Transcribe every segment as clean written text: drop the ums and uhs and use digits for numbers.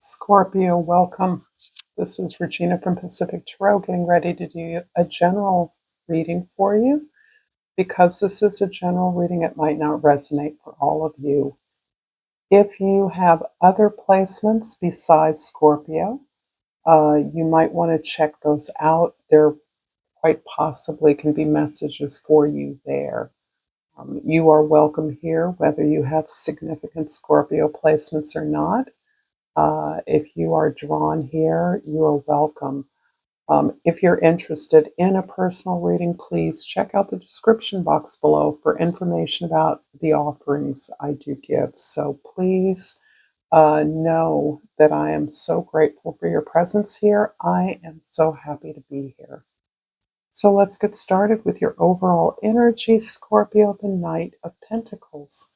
Scorpio, welcome. This is Regina from Pacific Tarot getting ready to do a general reading for you. Because this is a general reading, it might not resonate for all of you. If you have other placements besides Scorpio, you might want to check those out. There quite possibly can be messages for you there. You are welcome here, whether you have significant Scorpio placements or not. If you are drawn here, you are welcome. If you're interested in a personal reading, please check out the description box below for information about the offerings I do give. So please know that I am so grateful for your presence here. I am so happy to be here. So let's get started with your overall energy, Scorpio, the Knight of Pentacles.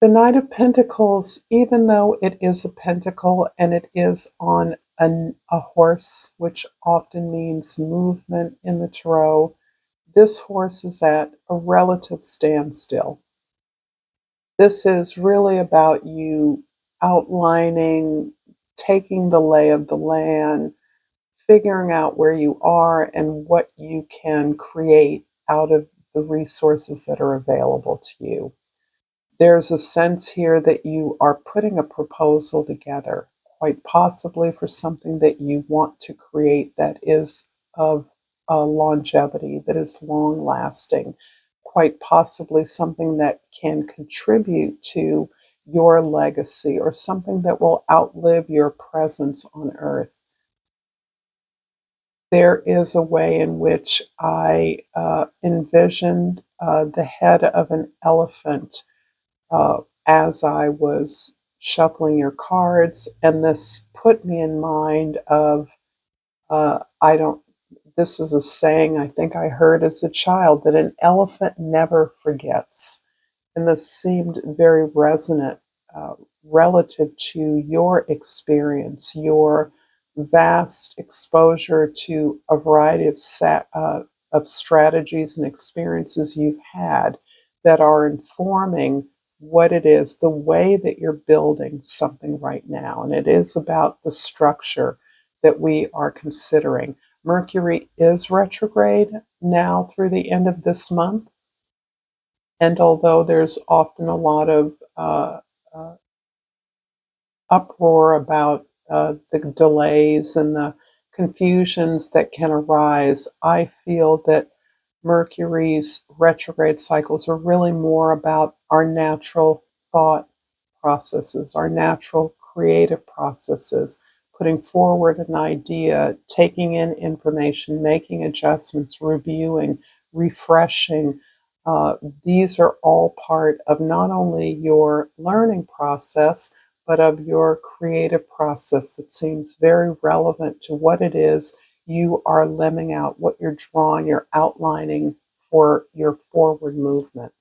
The Knight of Pentacles, even though it is a pentacle and it is on a horse, which often means movement in the tarot, this horse is at a relative standstill. This is really about you outlining, taking the lay of the land, figuring out where you are and what you can create out of the resources that are available to you. There's a sense here that you are putting a proposal together, quite possibly for something that you want to create that is of longevity, that is long lasting, quite possibly something that can contribute to your legacy or something that will outlive your presence on earth. There is a way in which I envisioned the head of an elephant as I was shuffling your cards, and this put me in mind of I don't. This is a saying I think I heard as a child that an elephant never forgets, and this seemed very resonant relative to your experience, your vast exposure to a variety of strategies and experiences you've had that are informing what it is, the way that you're building something right now. And it is about the structure that we are considering. Mercury is retrograde now through the end of this month. And although there's often a lot of uh, uproar about the delays and the confusions that can arise, I feel that Mercury's retrograde cycles are really more about our natural thought processes, our natural creative processes, putting forward an idea, taking in information, making adjustments, reviewing, refreshing. These are all part of not only your learning process, but of your creative process that seems very relevant to what it is you are lemming out, what you're drawing, you're outlining for your forward movement.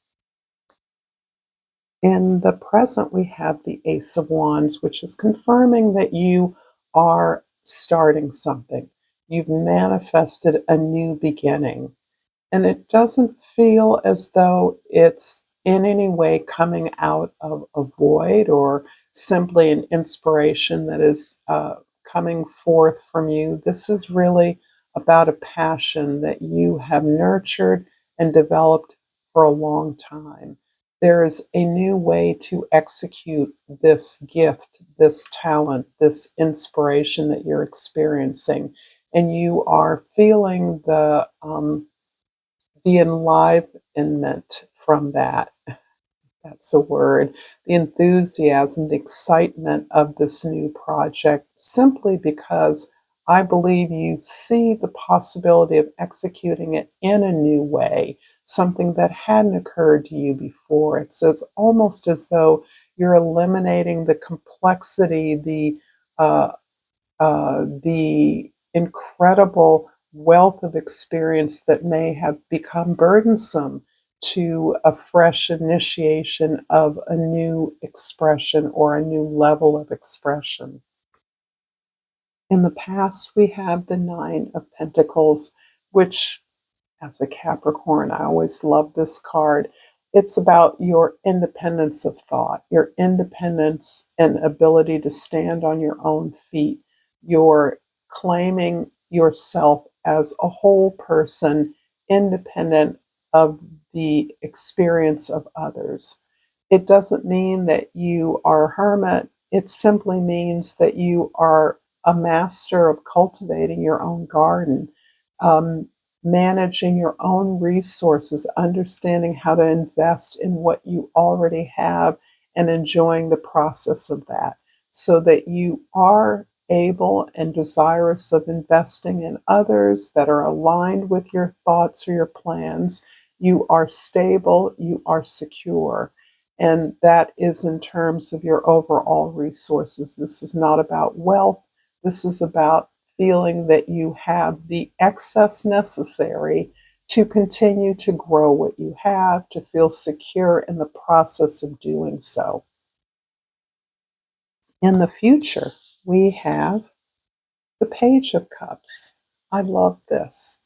In the present, we have the Ace of Wands, which is confirming that you are starting something. You've manifested a new beginning. And it doesn't feel as though it's in any way coming out of a void or simply an inspiration that is coming forth from you. This is really about a passion that you have nurtured and developed for a long time. There is a new way to execute this gift, this talent, this inspiration that you're experiencing. And you are feeling the enlivenment from that. That's a word. The enthusiasm, the excitement of this new project, simply because I believe you see the possibility of executing it in a new way, something that hadn't occurred to you before. It's almost as though you're eliminating the complexity, the incredible wealth of experience that may have become burdensome to a fresh initiation of a new expression or a new level of expression. In the past, we have the Nine of Pentacles, which, as a Capricorn, I always love this card. It's about your independence of thought, your independence and ability to stand on your own feet, your claiming yourself as a whole person, independent of the experience of others. It doesn't mean that you are a hermit. It simply means that you are a master of cultivating your own garden, um, managing your own resources, understanding how to invest in what you already have, and enjoying the process of that so that you are able and desirous of investing in others that are aligned with your thoughts or your plans. You are stable, you are secure. And that is in terms of your overall resources. This is not about wealth. This is about feeling that you have the excess necessary to continue to grow what you have, to feel secure in the process of doing so. In the future, we have the Page of Cups. I love this.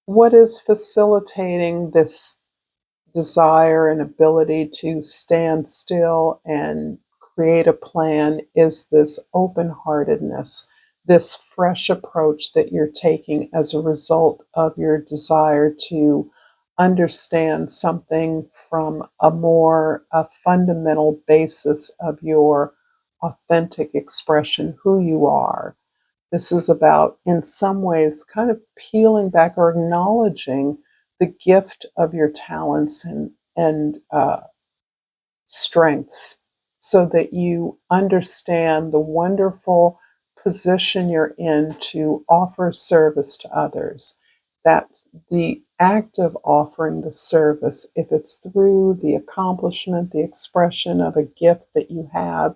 What is facilitating this desire and ability to stand still and create a plan is this open heartedness, this fresh approach that you're taking as a result of your desire to understand something from a fundamental basis of your authentic expression, who you are. This is about, in some ways, kind of peeling back or acknowledging the gift of your talents and strengths so that you understand the wonderful position you're in to offer service to others. That the act of offering the service, if it's through the accomplishment, the expression of a gift that you have,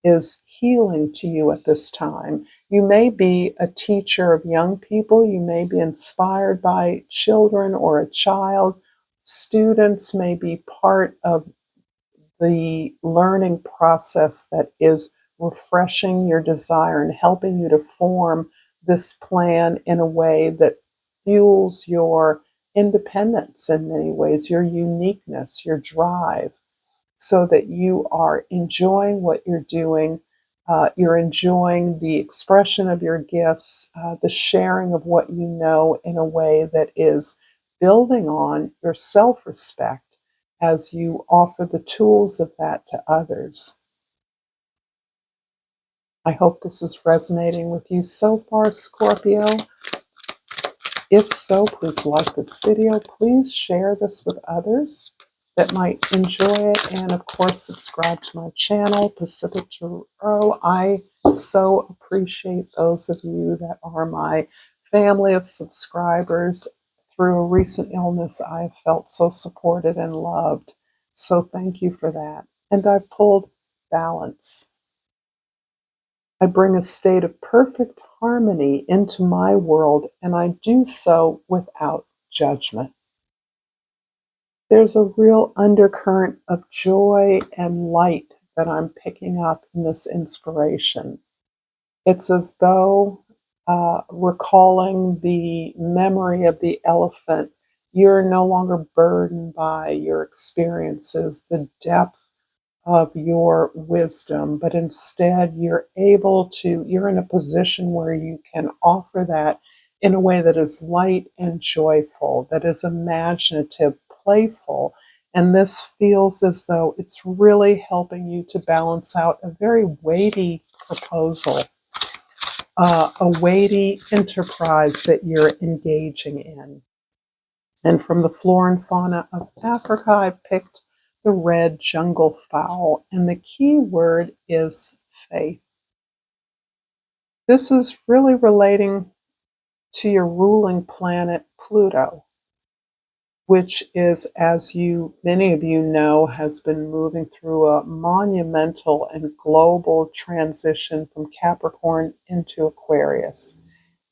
is healing to you at this time. You may be a teacher of young people, you may be inspired by children or a child. Students may be part of the learning process that is refreshing your desire and helping you to form this plan in a way that fuels your independence in many ways, your uniqueness, your drive, so that you are enjoying what you're doing. You're enjoying the expression of your gifts, the sharing of what you know in a way that is building on your self respect as you offer the tools of that to others. I hope this is resonating with you so far, Scorpio. If so, please like this video. Please share this with others that might enjoy it. And of course, subscribe to my channel, Pacific Tarot. I so appreciate those of you that are my family of subscribers. Through a recent illness, I have felt so supported and loved. So thank you for that. And I pulled balance. I bring a state of perfect harmony into my world, and I do so without judgment. There's a real undercurrent of joy and light that I'm picking up in this inspiration. It's as though, recalling the memory of the elephant, you're no longer burdened by your experiences, the depth of your wisdom, but instead you're in a position where you can offer that in a way that is light and joyful, that is imaginative, playful. And this feels as though it's really helping you to balance out a very weighty proposal, a weighty enterprise that you're engaging in. And from the flora and fauna of Africa, I picked the red jungle fowl, and the key word is faith. This is really relating to your ruling planet, Pluto, which is, as many of you know, has been moving through a monumental and global transition from Capricorn into Aquarius.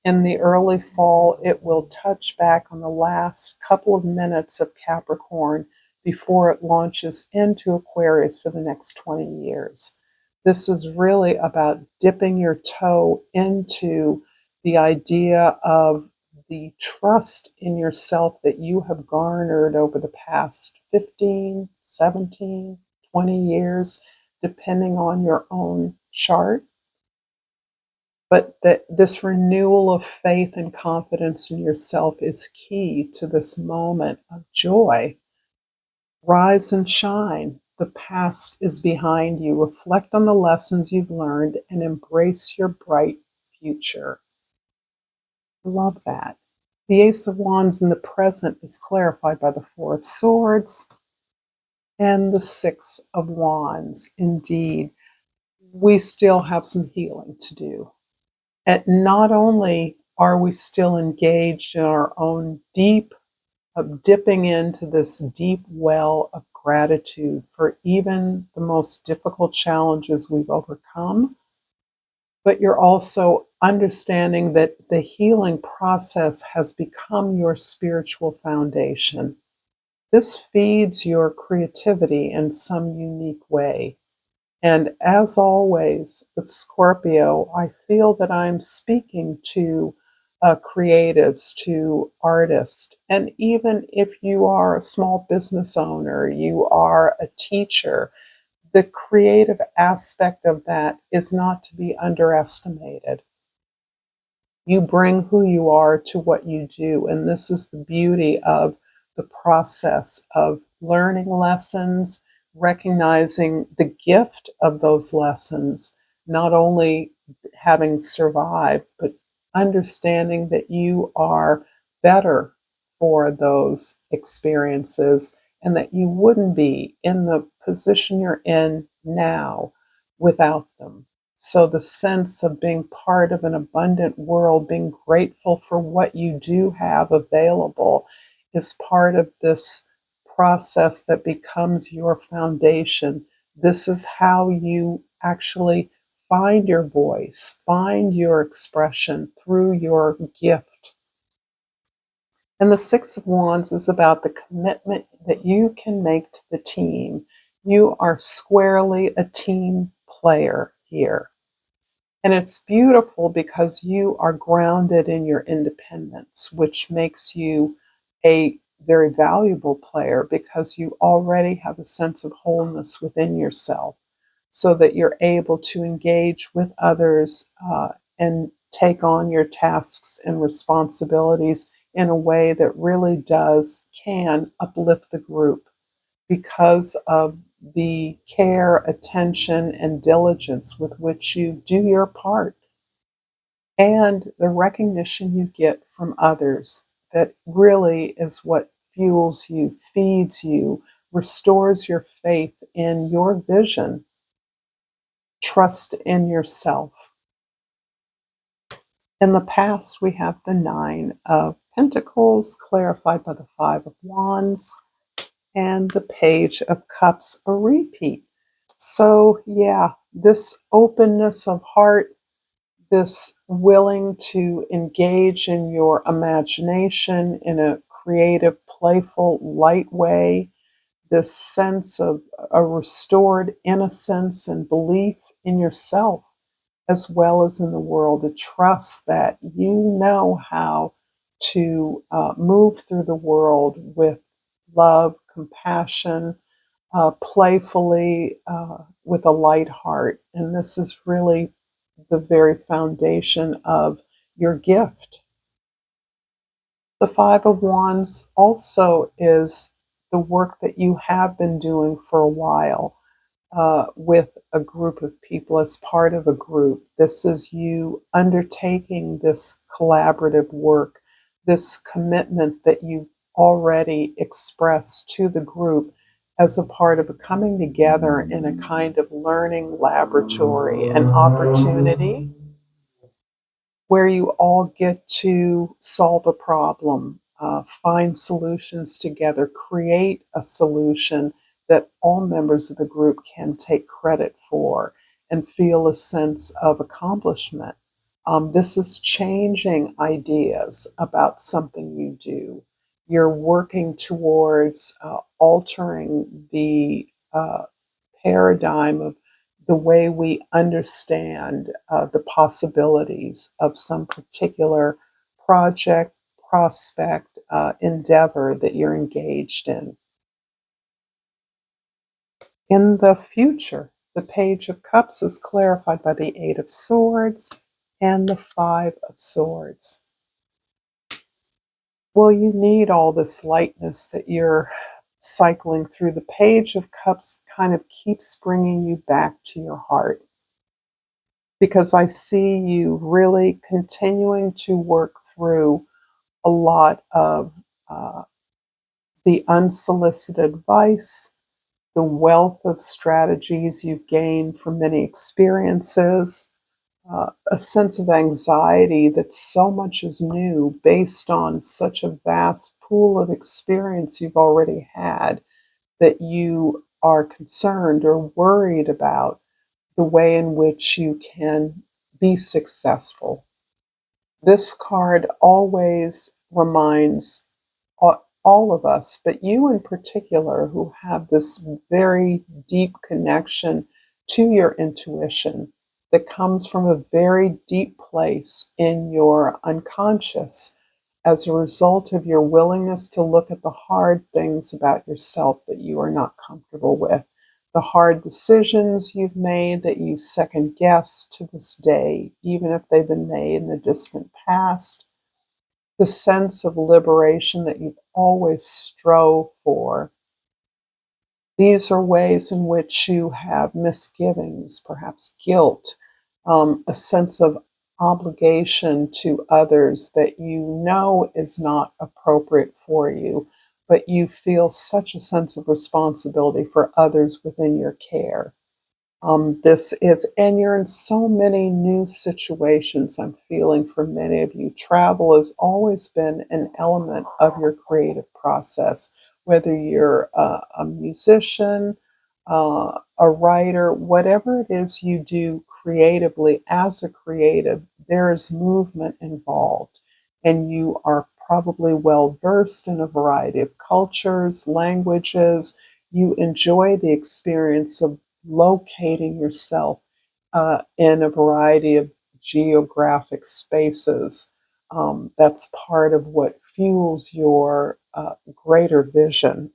In the early fall, it will touch back on the last couple of minutes of Capricorn before it launches into Aquarius for the next 20 years. This is really about dipping your toe into the idea of the trust in yourself that you have garnered over the past 15, 17, 20 years, depending on your own chart. But that this renewal of faith and confidence in yourself is key to this moment of joy. Rise and shine. The past is behind you. Reflect on the lessons you've learned and embrace your bright future. Love that. The Ace of Wands in the present is clarified by the Four of Swords and the Six of Wands. Indeed, we still have some healing to do. And not only are we still engaged in our own dipping into this deep well of gratitude for even the most difficult challenges we've overcome, but you're also understanding that the healing process has become your spiritual foundation. This feeds your creativity in some unique way. And as always with Scorpio, I feel that I'm speaking to creatives, to artists. And even if you are a small business owner, you are a teacher, the creative aspect of that is not to be underestimated. You bring who you are to what you do. And this is the beauty of the process of learning lessons, recognizing the gift of those lessons, not only having survived, but understanding that you are better for those experiences and that you wouldn't be in the position you're in now without them. So the sense of being part of an abundant world, being grateful for what you do have available, is part of this process that becomes your foundation. This is how you actually find your voice, find your expression through your gift. And the Six of Wands is about the commitment that you can make to the team. You are squarely a team player here. And it's beautiful because you are grounded in your independence, which makes you a very valuable player because you already have a sense of wholeness within yourself so that you're able to engage with others and take on your tasks and responsibilities in a way that really can uplift the group because of the care, attention, and diligence with which you do your part and the recognition you get from others that really is what fuels you, feeds you, restores your faith in your vision, trust in yourself. In the past, we have the Nine of Pentacles, clarified by the Five of Wands, and the Page of Cups, a repeat. So, yeah, this openness of heart, this willing to engage in your imagination in a creative, playful, light way, this sense of a restored innocence and belief in yourself as well as in the world, to trust that you know how to move through the world with love, compassion, playfully, with a light heart. And this is really the very foundation of your gift. The Five of Wands also is the work that you have been doing for a while with a group of people as part of a group. This is you undertaking this collaborative work, this commitment that you've already expressed to the group as a part of a coming together in a kind of learning laboratory, an opportunity where you all get to solve a problem, find solutions together, create a solution that all members of the group can take credit for and feel a sense of accomplishment. This is changing ideas about something you do. You're working towards altering the paradigm of the way we understand the possibilities of some particular project, prospect, endeavor that you're engaged in. In the future, the Page of Cups is clarified by the Eight of Swords and the Five of Swords. Well, you need all this lightness that you're cycling through. The Page of Cups kind of keeps bringing you back to your heart, because I see you really continuing to work through a lot of the unsolicited advice, the wealth of strategies you've gained from many experiences, a sense of anxiety that so much is new based on such a vast pool of experience you've already had, that you are concerned or worried about the way in which you can be successful. This card always reminds all of us, but you in particular, who have this very deep connection to your intuition that comes from a very deep place in your unconscious, as a result of your willingness to look at the hard things about yourself that you are not comfortable with, the hard decisions you've made that you second guess to this day, even if they've been made in the distant past, the sense of liberation that you've always strove for. These are ways in which you have misgivings, perhaps guilt, a sense of obligation to others that you know is not appropriate for you, but you feel such a sense of responsibility for others within your care. This is, and you're in so many new situations. I'm feeling for many of you, travel has always been an element of your creative process, whether you're a musician, a writer, whatever it is you do creatively as a creative, there is movement involved. And you are probably well versed in a variety of cultures, languages. You enjoy the experience of locating yourself in a variety of geographic spaces. That's part of what fuels your greater vision.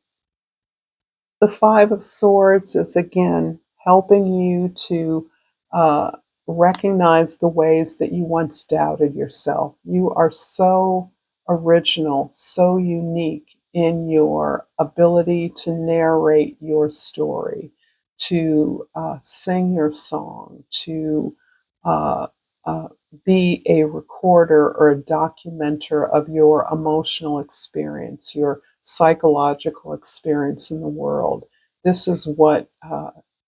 The Five of Swords is again helping you to uh, recognize the ways that you once doubted yourself. You are so original, so unique in your ability to narrate your story, to sing your song, to uh, uh, be a recorder or a documenter of your emotional experience, your psychological experience in the world. This is what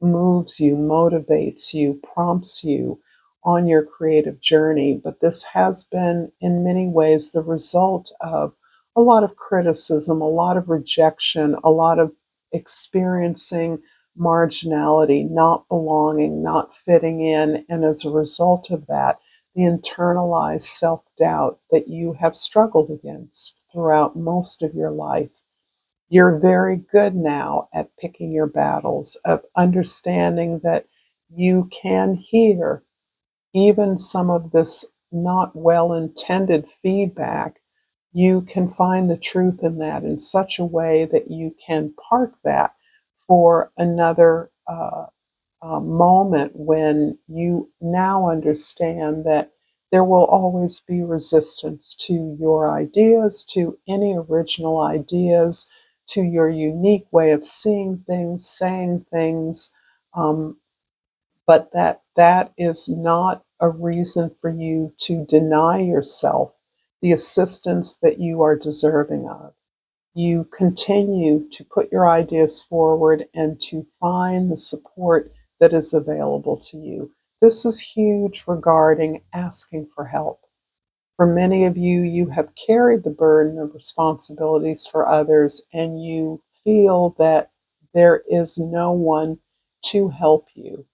moves you, motivates you, prompts you on your creative journey. But this has been, in many ways, the result of a lot of criticism, a lot of rejection, a lot of experiencing marginality, not belonging, not fitting in. And as a result of that, the internalized self doubt that you have struggled against throughout most of your life. You're very good now at picking your battles, of understanding that you can hear even some of this not well intended feedback. You can find the truth in that in such a way that you can park that for another moment when you now understand that there will always be resistance to your ideas, to any original ideas, to your unique way of seeing things, saying things, but that is not a reason for you to deny yourself the assistance that you are deserving of. You continue to put your ideas forward and to find the support that is available to you. This is huge regarding asking for help. For many of you, you have carried the burden of responsibilities for others and you feel that there is no one to help you,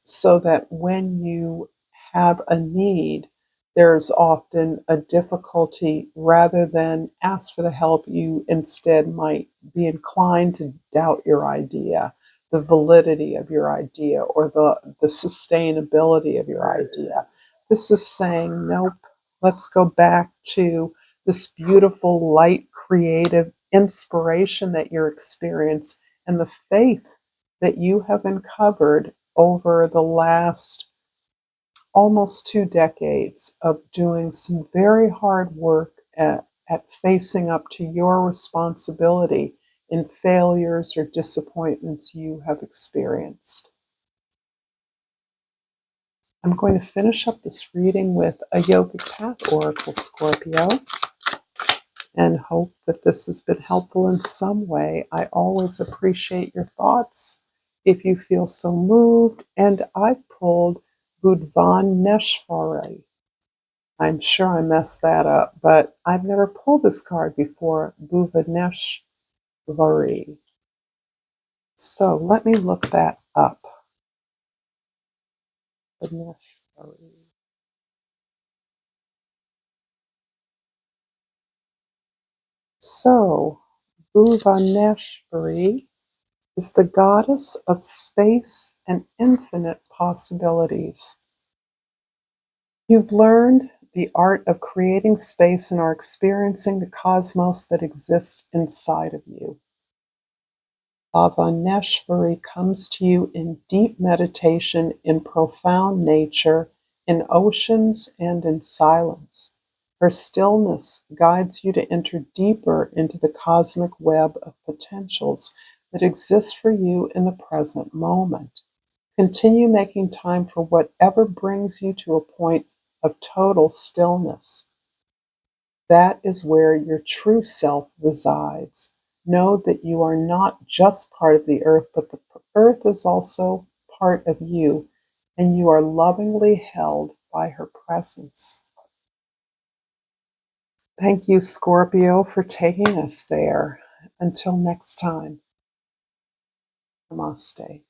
so that when you have a need, there's often a difficulty. Rather than ask for the help, you instead might be inclined to doubt your idea, the validity of your idea, or the sustainability of your idea. This is saying, nope, let's go back to this beautiful, light, creative inspiration that you're experiencing and the faith that you have uncovered over the last almost 2 decades of doing some very hard work at facing up to your responsibility in failures or disappointments you have experienced. I'm going to finish up this reading with a Yogic Path Oracle, Scorpio, and hope that this has been helpful in some way. I always appreciate your thoughts if you feel so moved, and I pulled Budvaneshvari. I'm sure I messed that up, but I've never pulled this card before, Bhuvaneshvari. So let me look that up. Bhuvaneshvari. So, Bhuvaneshvari is the goddess of space and infinite possibilities. You've learned the art of creating space and are experiencing the cosmos that exists inside of you. Bhuvaneshvari comes to you in deep meditation, in profound nature, in oceans, and in silence. Her stillness guides you to enter deeper into the cosmic web of potentials that exist for you in the present moment. Continue making time for whatever brings you to a point of total stillness. That is where your true self resides. Know that you are not just part of the earth, but the earth is also part of you, and you are lovingly held by her presence. Thank you, Scorpio, for taking us there. Until next time, Namaste.